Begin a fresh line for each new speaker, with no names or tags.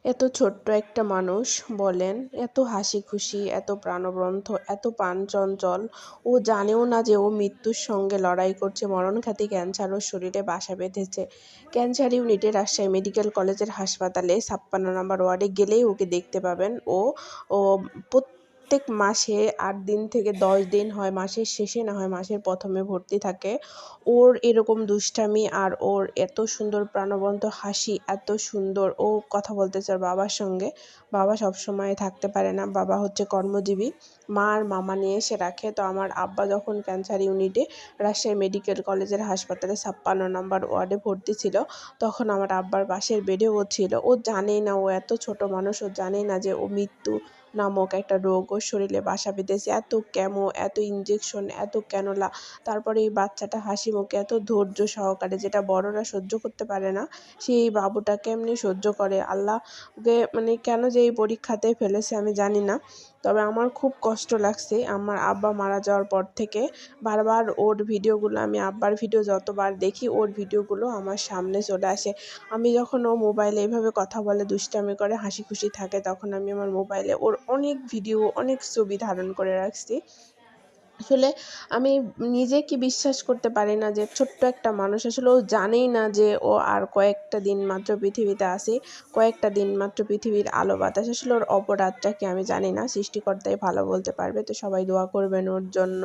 এত ছোট্ট একটা মানুষ বলেন, এত হাসি খুশি, এত প্রাণবন্ত, এত প্রাণচঞ্চল। ও জানেও না যে ও মৃত্যুর সঙ্গে লড়াই করছে। মরণঘাতী ক্যান্সার ওর শরীরে বাসা বেঁধেছে। ক্যান্সার ইউনিটে রাজশাহী মেডিকেল কলেজের হাসপাতালে ৫৬ নম্বর ওয়ার্ডে গেলেই ওকে দেখতে পাবেন। ও ও প্রত্যেক মাসে ৮ দিন থেকে ১০ দিন, হয় মাসের শেষে না হয় মাসের প্রথমে ভর্তি থাকে। ওর এরকম দুষ্টামি আর ওর এত সুন্দর প্রাণবন্ত হাসি, এত সুন্দর ও কথা বলতে চায় বাবার সঙ্গে। বাবা সবসময় থাকতে পারে না, বাবা হচ্ছে কর্মজীবী। মা আর মামা নিয়ে এসে রাখে। তো আমার আব্বা যখন ক্যান্সার ইউনিটে রাজশাহী মেডিকেল কলেজের হাসপাতালে ৫৬ নম্বর ওয়ার্ডে ভর্তি ছিল, তখন আমার আব্বার পাশের বেডে ও ছিল। ও জানেই না, ও এত ছোট মানুষ, ও জানেই না যে ও মৃত্যু নামক একটা রোগ ওর শরীরে বাসা বেঁধেছে। এত কেমো, এত ইঞ্জেকশন, এত ক্যানোলা। তারপরে এই বাচ্চাটা হাসিমুখে এত ধৈর্য সহকারে, যেটা বড়রা সহ্য করতে পারে না, সেই বাবুটা কেমনে সহ্য করে। আল্লাহ ওকে মানে কেন যে এই পরীক্ষাতে ফেলেছে আমি জানি না। তবে আমার খুব কষ্ট লাগছে। আমার আব্বা মারা যাওয়ার পর থেকে বারবার ওর ভিডিওগুলো, আমি আব্বার ভিডিও যতবার দেখি ওর ভিডিওগুলো আমার সামনে চলে আসে। আমি যখন ও মোবাইলে এভাবে কথা বলে, দুষ্টামি করে, হাসি খুশি থাকে, তখন আমি আমার মোবাইলে ওর অনেক ভিডিও, অনেক ছবি ধারণ করে রাখছি। আসলে আমি নিজে কি বিশ্বাস করতে পারি না যে ছোট্ট একটা মানুষ, আসলে ও জানেই না যে ও আর কয়েকটা দিন মাত্র পৃথিবীতে আছে, কয়েকটা দিন মাত্র পৃথিবীর আলো বাতাস। আসলে ওর অপরাধটা কি আমি জানি না, সৃষ্টিকর্তাই ভালো বলতে পারবে। তো সবাই দোয়া করবেন ওর জন্য।